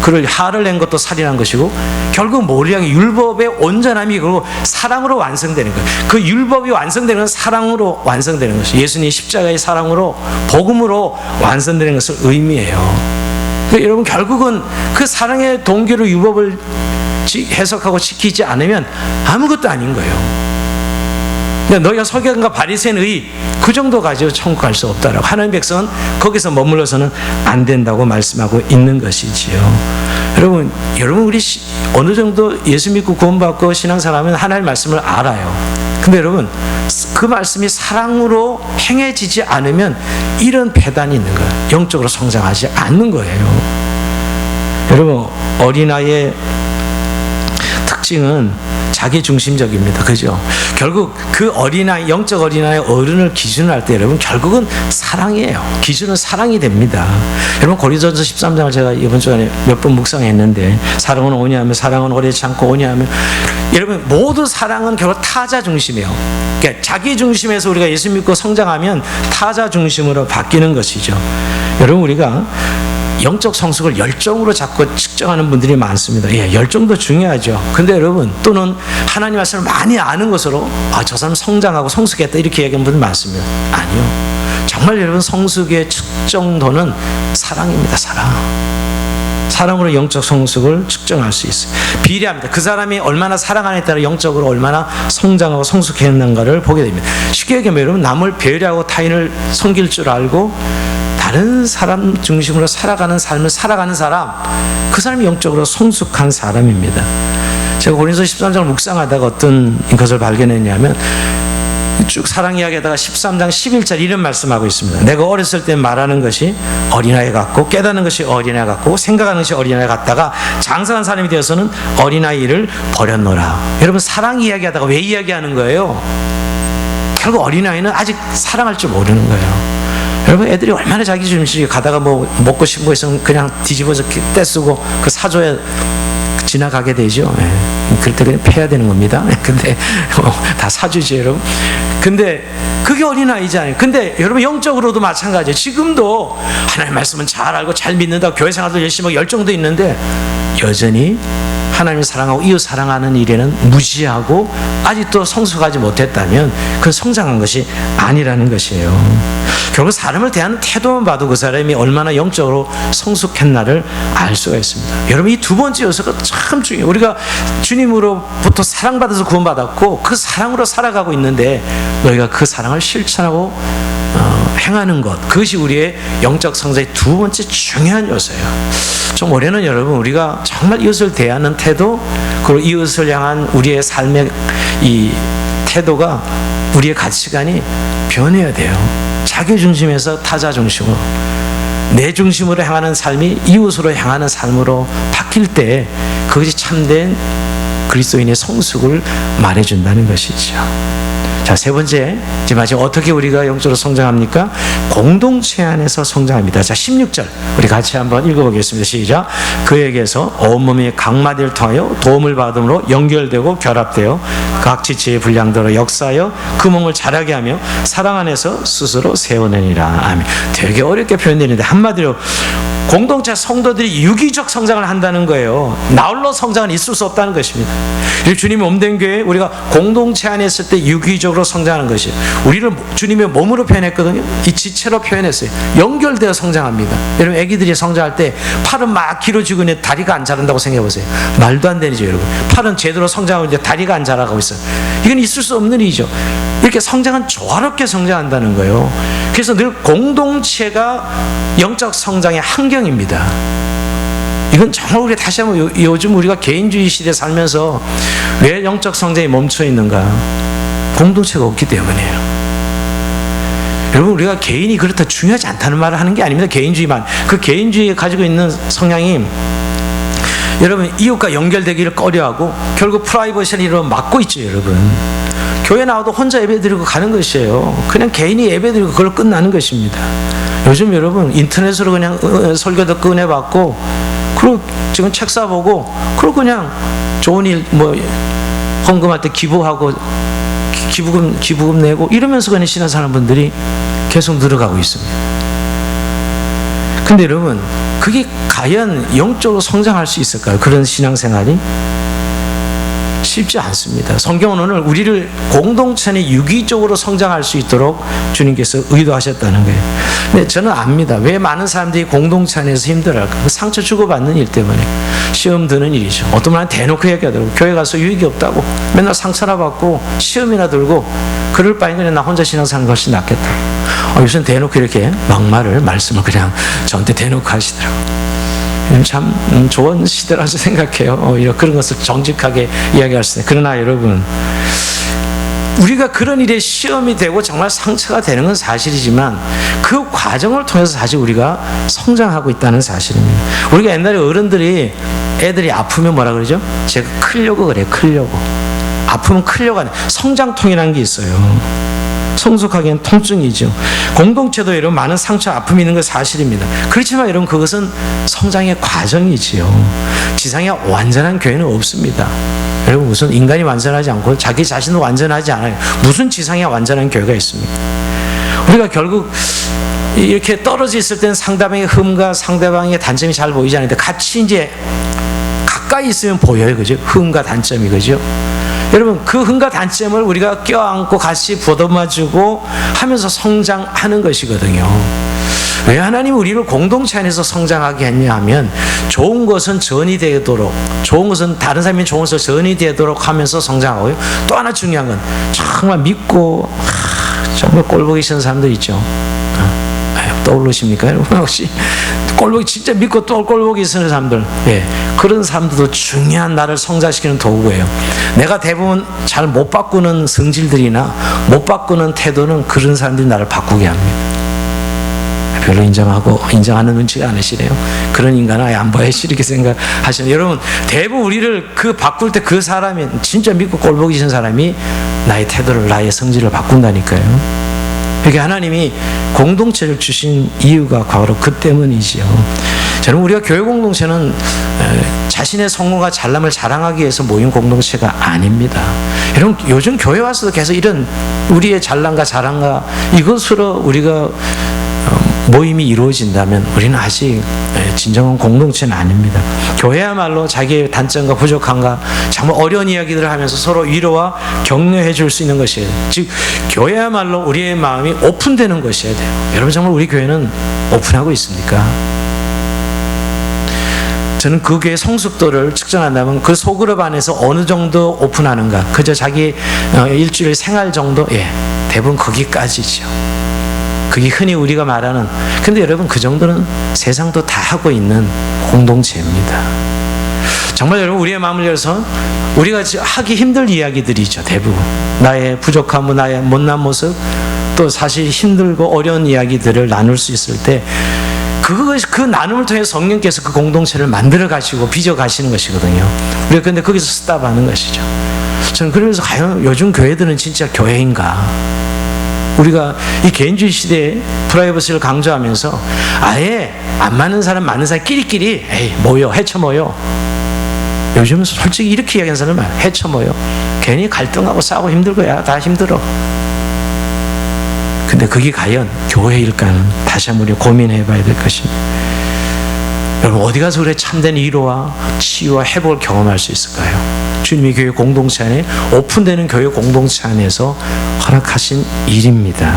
그를 화를 낸 것도 살인한 것이고, 결국 뭘 향해 율법의 온전함이 그리고 사랑으로 완성되는 거예요. 그 율법이 완성되는 건 사랑으로 완성되는 것이에요. 예수님 십자가의 사랑으로 복음으로 완성되는 것을 의미해요. 그러니까 여러분, 결국은 그 사랑의 동기로 율법을 해석하고 지키지 않으면 아무것도 아닌 거예요. 너희가 서기관과 바리새인의 그 정도 가지고 천국 갈 수 없다라고, 하나님 백성은 거기서 머물러서는 안 된다고 말씀하고 있는 것이지요. 여러분 우리 어느 정도 예수 믿고 구원받고 신앙생활하면 하나님의 말씀을 알아요. 근데 여러분, 그 말씀이 사랑으로 행해지지 않으면 이런 배단이 있는 거예요. 영적으로 성장하지 않는 거예요. 여러분, 어린아이의 특징은 자기 중심적입니다. 그죠? 결국 그 어린아이, 영적 어린아이 어른을 기준으로 할 때 여러분, 결국은 사랑이에요. 기준은 사랑이 됩니다. 여러분, 고린도전서 13장을 제가 이번 주에 몇 번 묵상했는데, 사랑은 오냐 하면 사랑은 오래지 않고 오냐 하면, 여러분, 모두 사랑은 결국 타자 중심이에요. 그러니까 자기 중심에서 우리가 예수 믿고 성장하면 타자 중심으로 바뀌는 것이죠. 여러분, 우리가 영적 성숙을 열정으로 자꾸 측정하는 분들이 많습니다. 예, 열정도 중요하죠. 근데 여러분, 또는 하나님 말씀을 많이 아는 것으로 저 사람 성장하고 성숙했다, 이렇게 얘기하는 분들 많습니다. 아니요. 정말 여러분, 성숙의 측정도는 사랑입니다. 사랑으로 영적 성숙을 측정할 수 있어요. 비례합니다. 그 사람이 얼마나 사랑하느냐에 따라 영적으로 얼마나 성장하고 성숙했는가를 보게 됩니다. 쉽게 얘기하면 여러분, 남을 배려하고 타인을 섬길 줄 알고 다른 사람 중심으로 살아가는 삶을 살아가는 사람, 그 사람이 영적으로 성숙한 사람입니다. 제가 고린도서 13장을 묵상하다가 어떤 것을 발견했냐면, 쭉 사랑 이야기하다가 13장 11절 이런 말씀하고 있습니다. 내가 어렸을 때 말하는 것이 어린아이 같고 깨닫는 것이 어린아이 같고 생각하는 것이 어린아이 같다가 장성한 사람이 되어서는 어린아이를 버렸노라. 여러분, 사랑 이야기하다가 왜 이야기하는 거예요? 결국 어린아이는 아직 사랑할 줄 모르는 거예요. 여러분, 애들이 얼마나 자기 중심이, 가다가 뭐 먹고 싶은 거 있으면 그냥 뒤집어서 떼쓰고 그 사줘야 지나가게 되죠. 예. 그럴 때 그냥 패야 되는 겁니다. 근데 다 사주지, 여러분. 근데 그게 어린아이잖아요. 근데 여러분, 영적으로도 마찬가지예요. 지금도 하나님의 말씀은 잘 알고 잘 믿는다, 교회 생활도 열심히 하고 열정도 있는데 여전히 하나님을 사랑하고 이웃 사랑하는 일에는 무지하고 아직도 성숙하지 못했다면 그건 성장한 것이 아니라는 것이에요. 결국 사람을 대하는 태도만 봐도 그 사람이 얼마나 영적으로 성숙했나를 알 수가 있습니다. 여러분, 이 두 번째 요소가 참 중요해요. 우리가 주님으로부터 사랑받아서 구원받았고 그 사랑으로 살아가고 있는데 너희가 그 사랑을 실천하고 행하는 것, 그것이 우리의 영적 성장의 두 번째 중요한 요소예요. 좀 올해는 여러분, 우리가 정말 이웃을 대하는 태도, 그리고 이웃을 향한 우리의 삶의 이 태도가, 우리의 가치관이 변해야 돼요. 자기 중심에서 타자 중심으로, 내 중심으로 향하는 삶이 이웃으로 향하는 삶으로 바뀔 때 그것이 참된 그리스도인의 성숙을 말해준다는 것이죠. 자, 세 번째, 이제 마지막 어떻게 우리가 영적으로 성장합니까? 공동체 안에서 성장합니다. 자, 16절 우리 같이 한번 읽어보겠습니다. 시작. 그에게서 온몸이 각마디를 통하여 도움을 받음으로 연결되고 결합되어 각 지체의 분량대로 역사하여 그 몸을 자라게 하며 사랑 안에서 스스로 세우느니라. 아멘. 되게 어렵게 표현되는데 한마디로 공동체 성도들이 유기적 성장을 한다는 거예요. 나홀로 성장은 있을 수 없다는 것입니다. 주님이 몸된 교회, 우리가 공동체 안에 있을 때 유기적으로 성장하는 것이, 우리를 주님의 몸으로 표현했거든요. 이 지체로 표현했어요. 연결되어 성장합니다. 여러분, 애기들이 성장할 때 팔은 막 길어지고 있는데 다리가 안 자란다고 생각해 보세요. 말도 안 되죠, 여러분. 팔은 제대로 성장하고 있는데 다리가 안 자라고 있어요. 이건 있을 수 없는 일이죠. 이렇게 성장은 조화롭게 성장한다는 거예요. 그래서 늘 공동체가 영적 성장의 환경입니다. 이건 정말 우리 다시 한번 요즘 우리가 개인주의 시대에 살면서 왜 영적 성장이 멈춰 있는가? 공동체가 없기 때문이에요. 여러분, 우리가 개인이 그렇다 중요하지 않다는 말을 하는 게 아닙니다. 개인주의만. 그 개인주의에 가지고 있는 성향이, 여러분, 이웃과 연결되기를 꺼려하고 결국 프라이버시를 막고 있죠, 여러분. 교회 나와도 혼자 예배드리고 가는 것이에요. 그냥 개인이 예배드리고 그걸로 끝나는 것입니다. 요즘 여러분 인터넷으로 그냥 설교도 꺼내받고, 그리고 지금 책 사보고, 그리고 그냥 좋은 일 헌금할 때 기부하고 기부금 내고 이러면서 그냥 신앙생활 분들이 계속 늘어가고 있습니다. 근데 여러분, 그게 과연 영적으로 성장할 수 있을까요? 그런 신앙생활이 쉽지 않습니다. 성경은 오늘 우리를 공동체 내 유기적으로 성장할 수 있도록 주님께서 의도하셨다는 거예요. 근데 저는 압니다. 왜 많은 사람들이 공동체 안에서 힘들어할까? 상처 주고받는 일 때문에. 시험 드는 일이죠. 어떤 분은 대놓고 얘기하더라고요. 교회 가서 유익이 없다고, 맨날 상처나 받고 시험이나 들고, 그럴 바엔 그냥 나 혼자 신앙생활 하는 것이 낫겠다. 요새는 대놓고 이렇게 말씀을 그냥 저한테 대놓고 하시더라고요. 참 좋은 시대라서 생각해요. 그런 것을 정직하게 이야기할 수 있어요. 그러나 여러분, 우리가 그런 일에 시험이 되고 정말 상처가 되는 건 사실이지만, 그 과정을 통해서 사실 우리가 성장하고 있다는 사실입니다. 우리가 옛날에 어른들이 애들이 아프면 뭐라 그러죠? 제가 크려고 그래요. 크려고. 아프면 크려고 하는 성장통이라는 게 있어요. 성숙하기엔 통증이죠. 공동체도 여러분 많은 상처, 아픔이 있는 건 사실입니다. 그렇지만 여러분, 그것은 성장의 과정이지요. 지상에 완전한 교회는 없습니다. 여러분, 무슨 인간이 완전하지 않고 자기 자신도 완전하지 않아요. 무슨 지상에 완전한 교회가 있습니까? 우리가 결국 이렇게 떨어져 있을 때는 상대방의 흠과 상대방의 단점이 잘 보이지 않는데, 같이 이제 가까이 있으면 보여요. 그죠? 흠과 단점이. 그죠? 여러분, 그 흠과 단점을 우리가 껴안고 같이 보듬어주고 하면서 성장하는 것이거든요. 왜 하나님이 우리를 공동체 안에서 성장하게 했냐 하면, 좋은 것은 전이 되도록, 좋은 것은 다른 사람이 좋은 것을 전이 되도록 하면서 성장하고요. 또 하나 중요한 건, 정말 믿고 정말 꼴보기 싫은 사람들 있죠. 떠오르십니까? 여러분, 혹시 꼴보기 진짜 믿고 또 꼴보기 싫은 사람들, 그런 사람들도 중요한 나를 성장시키는 도구예요. 내가 대부분 잘 못 바꾸는 성질들이나 못 바꾸는 태도는 그런 사람들이 나를 바꾸게 합니다. 별로 인정하는 눈치가 않으시네요. 그런 인간은 아예 안 봐야지, 이렇게 생각하시는. 여러분, 대부분 우리를 바꿀 때 그 사람이 진짜 믿고 꼴보기 싫은 사람이 나의 태도를, 나의 성질을 바꾼다니까요. 그게 하나님이 공동체를 주신 이유가 바로 그 때문이지요. 저는 우리가 교회 공동체는 자신의 성공과 잘남을 자랑하기 위해서 모인 공동체가 아닙니다. 여러분, 요즘 교회 와서도 계속 이런 우리의 잘남과 자랑과 이것으로 우리가 모임이 이루어진다면 우리는 아직 진정한 공동체는 아닙니다. 교회야말로 자기의 단점과 부족함과 정말 어려운 이야기들을 하면서 서로 위로와 격려해 줄 수 있는 것이에요. 즉, 교회야말로 우리의 마음이 오픈되는 것이어야 돼요. 여러분, 정말 우리 교회는 오픈하고 있습니까? 저는 그 교회의 성숙도를 측정한다면 그 소그룹 안에서 어느 정도 오픈하는가, 그저 자기 일주일 생활 정도, 대부분 거기까지죠. 그게 흔히 우리가 말하는, 근데 여러분, 그 정도는 세상도 다 하고 있는 공동체입니다. 정말 여러분, 우리의 마음을 열어서 우리가 하기 힘들 이야기들이죠. 대부분 나의 부족함, 나의 못난 모습, 또 사실 힘들고 어려운 이야기들을 나눌 수 있을 때, 그 나눔을 통해 성령께서 그 공동체를 만들어 가시고 빚어 가시는 것이거든요. 우리가 근데 거기서 스탑하는 것이죠. 저는 그러면서 과연 요즘 교회들은 진짜 교회인가? 우리가 이 개인주의 시대에 프라이버시를 강조하면서 아예 안 맞는 사람, 맞는 사람 끼리끼리 모여, 헤쳐 모여. 요즘은 솔직히 이렇게 이야기하는 사람은 헤쳐 모여. 괜히 갈등하고 싸우고 힘들고야, 다 힘들어. 근데 그게 과연 교회일까는 다시 한번 우리 고민해 봐야 될 것입니다. 여러분 어디 가서 그래 참된 위로와 치유와 회복을 경험할 수 있을까요? 주님이 교회 공동체 안에 오픈되는 교회 공동체 안에서 허락하신 일입니다.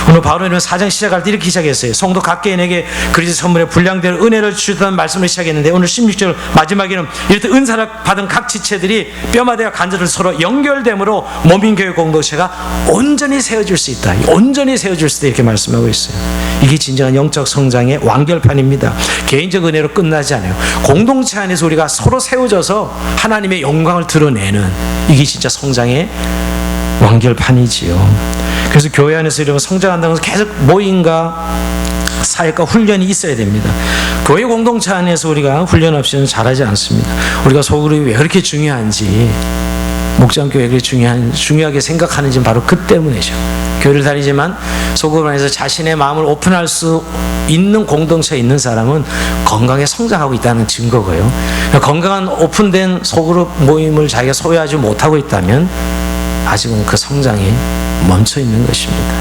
오늘 바울은 4장 시작할 때 이렇게 시작했어요. 성도 각개인에게 그리스도 선물에 분량대로 은혜를 주셨다는 말씀을 시작했는데 오늘 16절 마지막에는 이렇듯 은사를 받은 각 지체들이 뼈마다와 관절을 서로 연결됨으로 몸인 교회 공동체가 온전히 세워질 수 있다. 온전히 세워질 수 있다 이렇게 말씀하고 있어요. 이게 진정한 영적 성장의 완결판입니다. 개인적 은혜로 끝나지 않아요. 공동체 안에서 우리가 서로 세워져서 하나님의 영광을 드러내는 이게 진짜 성장의 완결판이지요. 그래서 교회 안에서 이러면 성장한다는 것은 계속 모임과 사역과 훈련이 있어야 됩니다. 교회 공동체 안에서 우리가 훈련 없이는 잘하지 않습니다. 우리가 소그룹이 왜 그렇게 중요한지, 목장교회가 그렇게 중요하게 생각하는지 바로 그 때문이죠. 교회를 다니지만 소그룹 안에서 자신의 마음을 오픈할 수 있는 공동체에 있는 사람은 건강하게 성장하고 있다는 증거고요. 건강한 오픈된 소그룹 모임을 자기가 소유하지 못하고 있다면 아직은 그 성장이 멈춰 있는 것입니다.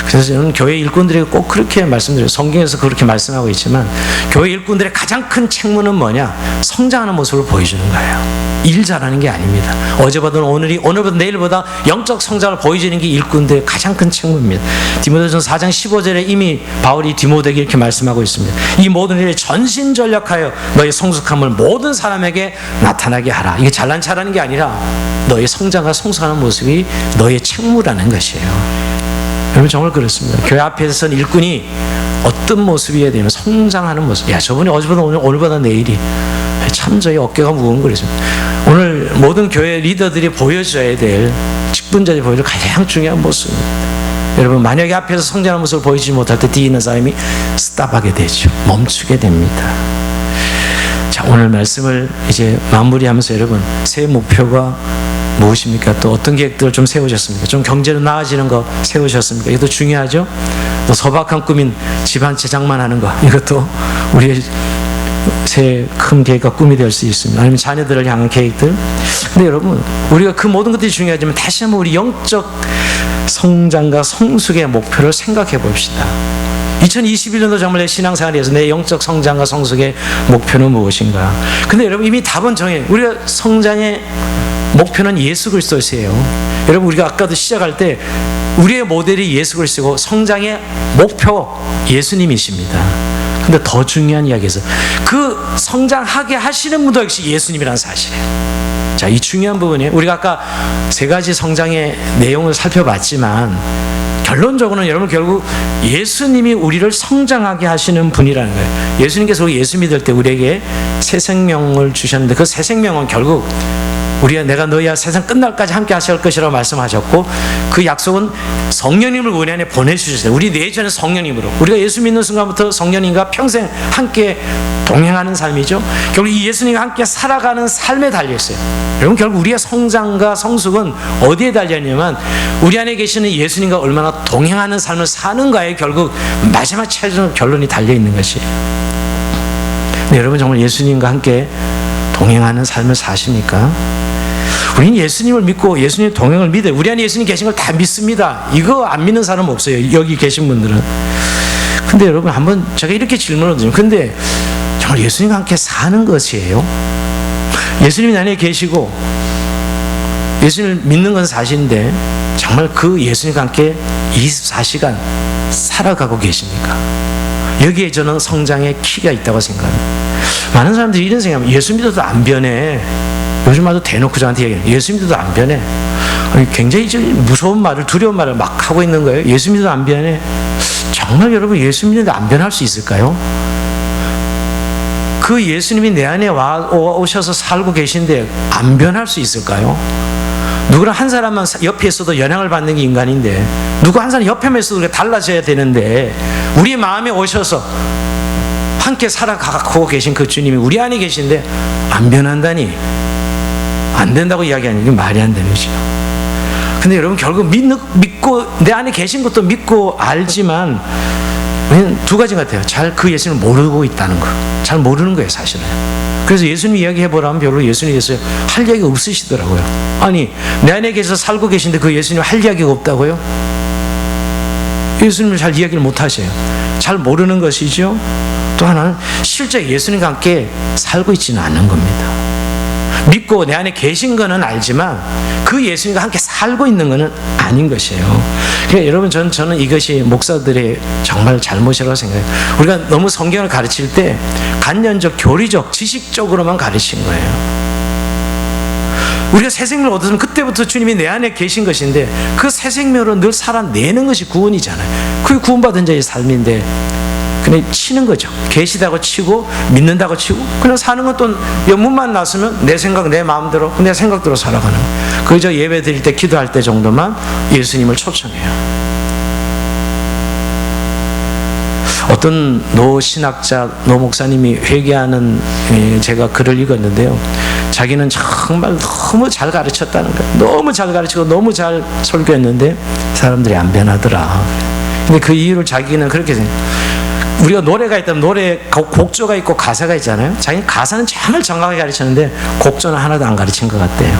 그래서 저는 교회 일꾼들에게 꼭 그렇게 말씀드려요. 성경에서 그렇게 말씀하고 있지만 교회 일꾼들의 가장 큰 책무는 뭐냐? 성장하는 모습을 보여주는 거예요. 일 잘하는 게 아닙니다. 어제보다 오늘보다 내일보다 영적 성장을 보여주는 게 일꾼들의 가장 큰 책무입니다. 디모데전서 4장 15절에 이미 바울이 디모데에게 이렇게 말씀하고 있습니다. 이 모든 일에 전신전력하여 너의 성숙함을 모든 사람에게 나타나게 하라. 이게 잘난 척하는 게 아니라 너의 성장과 성숙하는 모습이 너의 책무라는 것이에요. 여러분 정말 그렇습니다. 교회 앞에서 선 일꾼이 어떤 모습이어야 되면 성장하는 모습. 야, 저분이 어제보다 오늘보다 내일이 참 저희 어깨가 무거운 거랬습니다. 오늘 모든 교회 리더들이 보여줘야 될 직분자들이 보여줄 가장 중요한 모습입니다. 여러분 만약에 앞에서 성장하는 모습을 보이지 못할 때 뒤에 있는 사람이 스탑하게 되죠. 멈추게 됩니다. 자, 오늘 말씀을 이제 마무리하면서 여러분 새 목표가 무엇입니까? 또 어떤 계획들을 좀 세우셨습니까? 좀 경제로 나아지는 거 세우셨습니까? 이것도 중요하죠. 또 소박한 꿈인 집안 제작만 하는 거, 이것도 우리의 새 큰 계획과 꿈이 될 수 있습니다. 아니면 자녀들을 향한 계획들. 근데 여러분 우리가 그 모든 것들이 중요하지만 다시 한번 우리 영적 성장과 성숙의 목표를 생각해 봅시다. 2021년도 정말 내 신앙생활에서 내 영적 성장과 성숙의 목표는 무엇인가? 근데 여러분 이미 답은 정해. 우리가 성장의 목표는 예수 그리스도세요. 여러분 우리가 아까도 시작할 때 우리의 모델이 예수 그리스도고 성장의 목표 예수님이십니다. 근데 더 중요한 이야기에서 그 성장하게 하시는 분도 역시 예수님이라는 사실이에요. 자, 이 중요한 부분이 우리가 아까 세 가지 성장의 내용을 살펴봤지만 결론적으로는 여러분 결국 예수님이 우리를 성장하게 하시는 분이라는 거예요. 예수님께서 예수 믿을 때 우리에게 새 생명을 주셨는데 그 새 생명은 결국 우리가 내가 너희와 세상 끝날까지 함께 하실 것이라고 말씀하셨고 그 약속은 성령님을 우리 안에 보내주셨어요. 우리 내전에 성령님으로 우리가 예수 믿는 순간부터 성령님과 평생 함께 동행하는 삶이죠. 결국 이 예수님과 함께 살아가는 삶에 달려있어요. 여러분 결국 우리의 성장과 성숙은 어디에 달려있냐면 우리 안에 계시는 예수님과 얼마나 동행하는 삶을 사는가에 결국 마지막 최종 결론이 달려있는 것이에요. 네, 여러분 정말 예수님과 함께 동행하는 삶을 사십니까? 우리는 예수님을 믿고 예수님의 동행을 믿어요. 우리 안에 예수님 계신 걸 다 믿습니다. 이거 안 믿는 사람 없어요. 여기 계신 분들은. 근데 여러분 한번 제가 이렇게 질문을 드리면 근데 정말 예수님과 함께 사는 것이에요? 예수님이 안에 계시고 예수님을 믿는 건 사실인데 정말 그 예수님과 함께 24시간 살아가고 계십니까? 여기에 저는 성장의 키가 있다고 생각합니다. 많은 사람들이 이런 생각합니다. 예수 믿어도 안 변해. 요즘 아주 대놓고 저한테 얘기해요. 예수 믿어도 안 변해. 아니, 굉장히 무서운 말을 두려운 말을 막 하고 있는 거예요. 예수 믿어도 안 변해. 정말 여러분 예수 믿는데 안 변할 수 있을까요? 그 예수님이 내 안에 오셔서 살고 계신데 안 변할 수 있을까요? 누구나 한 사람만 옆에 있어도 영향을 받는 게 인간인데 누구 한 사람 옆에만 있어도 달라져야 되는데 우리 마음에 오셔서 함께 살아가고 계신 그 주님이 우리 안에 계신데 안 변한다니 안 된다고 이야기하는 게 말이 안 되는 거죠. 근데 여러분 결국 믿고 내 안에 계신 것도 믿고 알지만 우리는 두 가지 같아요. 잘 그 예수님을 모르고 있다는 거. 잘 모르는 거예요 사실은. 그래서 예수님 이야기해보라면 별로 예수님에 대해서 할 이야기가 없으시더라고요. 아니 내 안에 계셔서 살고 계신데 그 예수님 할 이야기가 없다고요? 예수님을 잘 이야기를 못 하셔요. 잘 모르는 것이죠. 또 하나는 실제 예수님과 함께 살고 있지는 않는 겁니다. 믿고 내 안에 계신 거는 알지만 그 예수님과 함께 살고 있는 거는 아닌 것이에요. 그러니까 여러분, 저는 이것이 목사들의 정말 잘못이라고 생각해요. 우리가 너무 성경을 가르칠 때 관념적, 교리적, 지식적으로만 가르친 거예요. 우리가 새 생명을 얻었으면 그때부터 주님이 내 안에 계신 것인데 그 새 생명으로 늘 살아내는 것이 구원이잖아요. 그게 구원받은 자의 삶인데 그냥 치는 거죠. 계시다고 치고 믿는다고 치고 그냥 사는 건 또 영문만 났으면 내 생각, 내 마음대로, 내 생각대로 살아가는 거예요. 그저 예배 드릴 때, 기도할 때 정도만 예수님을 초청해요. 어떤 노 신학자, 노 목사님이 회개하는, 제가 글을 읽었는데요. 자기는 정말 너무 잘 가르쳤다는 거예요. 너무 잘 가르치고 너무 잘 설교했는데 사람들이 안 변하더라. 근데 그 이유를 자기는 그렇게 생각해요. 우리가 노래가 있다면 노래 곡조가 있고 가사가 있잖아요. 자기는 가사는 정말 정확하게 가르쳤는데 곡조는 하나도 안 가르친 것 같대요.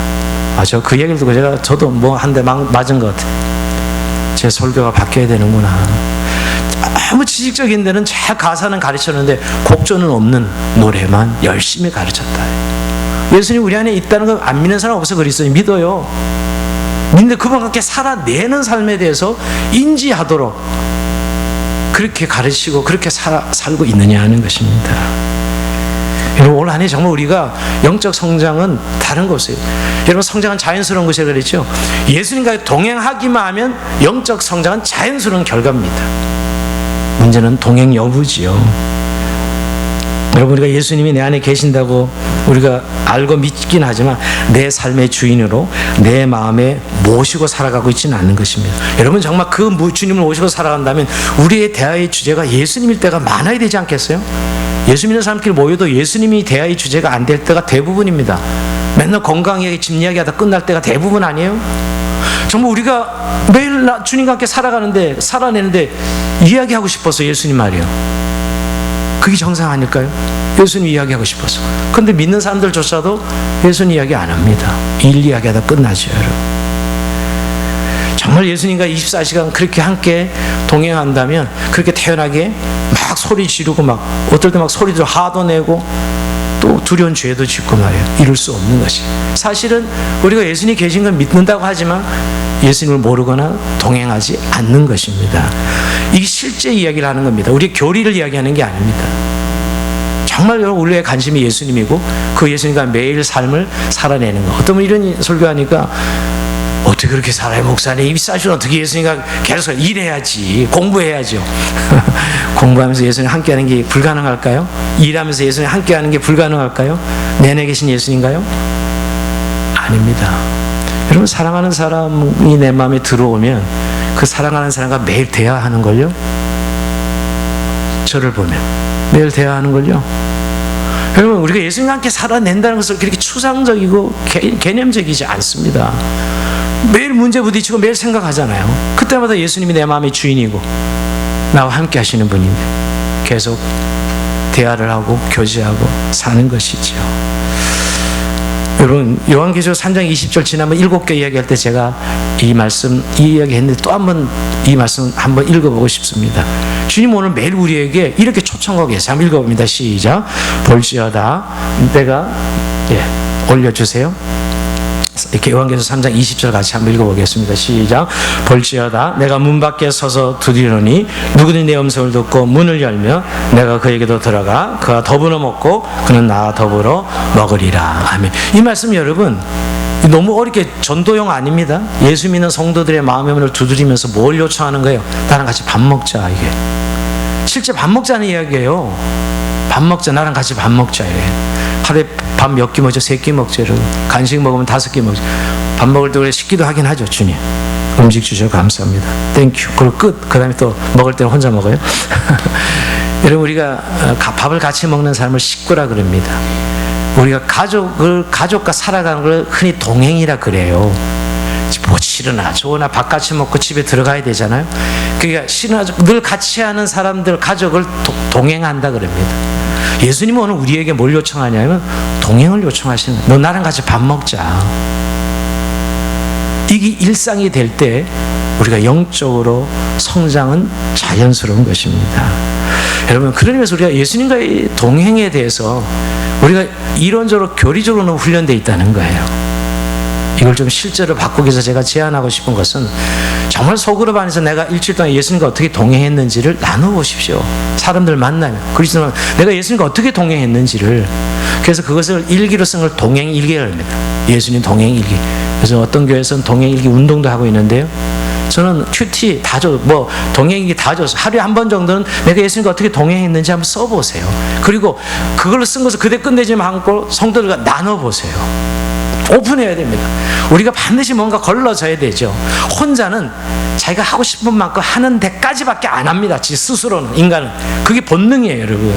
저 그 얘기를 듣고 저도 뭐 한 대 맞은 것 같아요. 제 설교가 바뀌어야 되는구나. 아무 지식적인 데는 잘 가사는 가르쳤는데 곡조는 없는 노래만 열심히 가르쳤다. 예수님 우리 안에 있다는 걸 안 믿는 사람 없어 그리스도인 믿어요. 믿는데 그분과 함께 살아내는 삶에 대해서 인지하도록 그렇게 가르치고 그렇게 살고 있느냐 하는 것입니다. 여러분, 올 한 해 정말 우리가 영적 성장은 다른 것이에요. 여러분, 성장은 자연스러운 것이라고 그랬죠. 예수님과 동행하기만 하면 영적 성장은 자연스러운 결과입니다. 문제는 동행 여부지요. 여러분, 우리가 예수님이 내 안에 계신다고 우리가 알고 믿긴 하지만 내 삶의 주인으로 내 마음에 모시고 살아가고 있지는 않는 것입니다. 여러분, 정말 그 주님을 모시고 살아간다면 우리의 대화의 주제가 예수님일 때가 많아야 되지 않겠어요? 예수 믿는 사람끼리 모여도 예수님이 대화의 주제가 안 될 때가 대부분입니다. 맨날 건강 이야기, 집 이야기 하다 끝날 때가 대부분 아니에요? 정말 우리가 매일 주님과 함께 살아내는데 이야기하고 싶어서 예수님 말이에요. 그게 정상 아닐까요? 예수님 이야기하고 싶어서. 근데 믿는 사람들조차도 예수님 이야기 안 합니다. 일 이야기하다 끝나죠, 여러분. 정말 예수님과 24시간 그렇게 함께 동행한다면 그렇게 태연하게 막 소리 지르고 막 어떨 때 막 소리도 화도 내고 또 두려운 죄도 짓고 말이에요. 이룰 수 없는 것이. 사실은 우리가 예수님이 계신 걸 믿는다고 하지만 예수님을 모르거나 동행하지 않는 것입니다. 이게 실제 이야기를 하는 겁니다. 우리의 교리를 이야기하는 게 아닙니다. 정말 여러분, 우리의 관심이 예수님이고 그 예수님과 매일 삶을 살아내는 거. 어떤 분 이런 설교하니까 어떻게 그렇게 살아요, 목사님? 입이 싸시면 어떻게 예수님과 계속 일해야지, 공부해야죠. 공부하면서 예수님 함께하는 게 불가능할까요? 일하면서 예수님 함께하는 게 불가능할까요? 내 안에 계신 예수님인가요? 아닙니다. 여러분, 사랑하는 사람이 내 마음에 들어오면 그 사랑하는 사람과 매일 대화하는 걸요. 저를 보면 매일 대화하는 걸요. 여러분, 우리가 예수님과 함께 살아낸다는 것을 그렇게 추상적이고 개념적이지 않습니다. 매일 문제 부딪히고 매일 생각하잖아요. 그때마다 예수님이 내 마음의 주인이고 나와 함께 하시는 분인데 계속 대화를 하고 교제하고 사는 것이죠. 여러분, 요한계시록 3장 20절 지난번 7개 이야기할 때 제가 이 이야기 했는데 또 한번 이 말씀 한번 읽어보고 싶습니다. 주님 오늘 매일 우리에게 이렇게 초청하고 계세요. 한번 읽어봅니다. 시작. 볼지어다 내가 올려주세요. 이렇게 요한계시록 3장 20절 같이 한번 읽어보겠습니다. 시작. 볼지어다 내가 문 밖에 서서 두드리노니 누구든지 내 음성을 듣고 문을 열며 내가 그에게도 들어가 그와 더불어 먹고 그는 나와 더불어 먹으리라. 아멘. 이 말씀 여러분 너무 어렵게 전도용 아닙니다. 예수 믿는 성도들의 마음의 문을 두드리면서 뭘 요청하는 거예요? 나랑 같이 밥 먹자. 이게 실제 밥 먹자는 이야기예요. 밥 먹자. 나랑 같이 밥 먹자. 이래. 하루에 밥 몇 끼 먹죠? 3끼 먹죠. 간식 먹으면 5끼 먹죠. 밥 먹을 때 우리 식기도 하긴 하죠. 주님 음식 주셔서 감사합니다. 땡큐. 그리고 끝. 그 다음에 또 먹을 때는 혼자 먹어요. 여러분, 우리가 밥을 같이 먹는 삶을 식구라 그럽니다. 우리가 가족과 살아가는 걸 흔히 동행이라 그래요. 뭐 싫으나 좋으나 밥 같이 먹고 집에 들어가야 되잖아요. 그러니까 싫으나 늘 같이 하는 사람들, 가족을 동행한다 그럽니다. 예수님은 오늘 우리에게 뭘 요청하냐면 동행을 요청하시는 거예요. 너 나랑 같이 밥 먹자. 이게 일상이 될 때 우리가 영적으로 성장은 자연스러운 것입니다. 여러분, 그런 의미에서 우리가 예수님과의 동행에 대해서 우리가 이론적으로 교리적으로는 훈련되어 있다는 거예요. 이걸 좀 실제로 바꾸기 위해서 제가 제안하고 싶은 것은 정말 소그룹 안에서 내가 일주일 동안 예수님과 어떻게 동행했는지를 나눠보십시오. 사람들 만나면 그리스도는 내가 예수님과 어떻게 동행했는지를, 그래서 그것을 일기로 쓴 걸 동행일기라고 합니다. 예수님 동행일기. 그래서 어떤 교회에서는 동행일기 운동도 하고 있는데요, 저는 큐티 다 줘, 뭐 동행일기 다 줘서 하루에 한 번 정도는 내가 예수님과 어떻게 동행했는지 한번 써보세요. 그리고 그걸로 쓴 것을 그대 끝내지 않고 성도들과 나눠보세요. 오픈해야 됩니다. 우리가 반드시 뭔가 걸러져야 되죠. 혼자는 자기가 하고 싶은 만큼 하는 데까지밖에 안 합니다. 지 스스로는, 인간은. 그게 본능이에요, 여러분.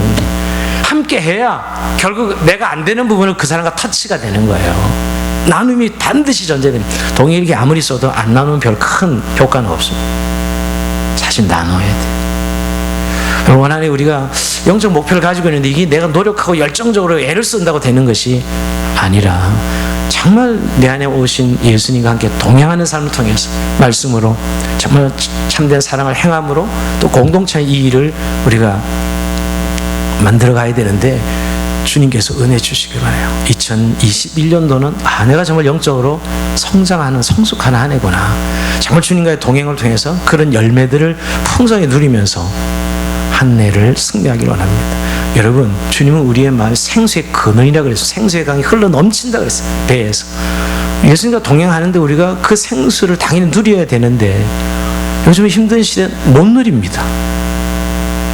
함께 해야 결국 내가 안 되는 부분을 그 사람과 터치가 되는 거예요. 나눔이 반드시 존재됩니다. 동일하게 아무리 써도 안 나누면 별 큰 효과는 없습니다. 사실 나눠야 돼요. 원하는 우리가 영적 목표를 가지고 있는데 이게 내가 노력하고 열정적으로 애를 쓴다고 되는 것이 아니라 정말 내 안에 오신 예수님과 함께 동행하는 삶을 통해서 말씀으로 정말 참된 사랑을 행함으로 또 공동체의 이 일을 우리가 만들어 가야 되는데, 주님께서 은혜 주시기 바라요. 2021년도는 내가 정말 영적으로 성장하는 성숙한 한 해구나. 정말 주님과의 동행을 통해서 그런 열매들을 풍성히 누리면서 한 해를 승리하기를 원합니다. 여러분, 주님은 우리의 마음에 생수의 근원이라고 그랬어요. 생수의 강이 흘러 넘친다고 그랬어요. 배에서. 예수님과 동행하는데 우리가 그 생수를 당연히 누려야 되는데 요즘 힘든 시대는 못 누립니다.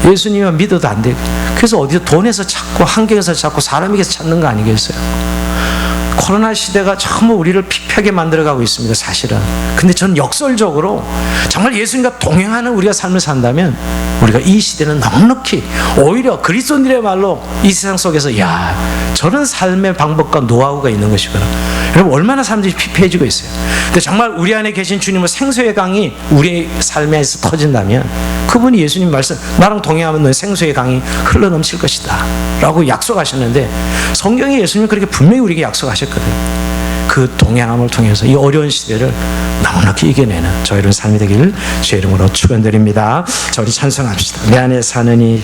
예수님만 믿어도 안 되고, 그래서 어디서 돈에서 찾고 환경에서 찾고 사람에게서 찾는 거 아니겠어요? 코로나 시대가 정말 우리를 피폐하게 만들어가고 있습니다, 사실은. 근데 저는 역설적으로 정말 예수님과 동행하는 우리가 삶을 산다면 우리가 이 시대는 넉넉히, 오히려 그리스도인들의 말로 이 세상 속에서 저런 삶의 방법과 노하우가 있는 것이구나. 여러분, 얼마나 사람들이 피폐해지고 있어요. 근데 정말 우리 안에 계신 주님은 생수의 강이 우리의 삶에서 터진다면 그분이 예수님 말씀, 나랑 동행하면 너의 생수의 강이 흘러넘칠 것이다 라고 약속하셨는데, 성경에 예수님이 그렇게 분명히 우리에게 약속하셨거든요. 그 동행함을 통해서 이 어려운 시대를 넉넉히 이겨내는 저희의 삶이 되기를 주의 이름으로 축원드립니다. 자, 우리 찬송합시다. 내 안에 사는 이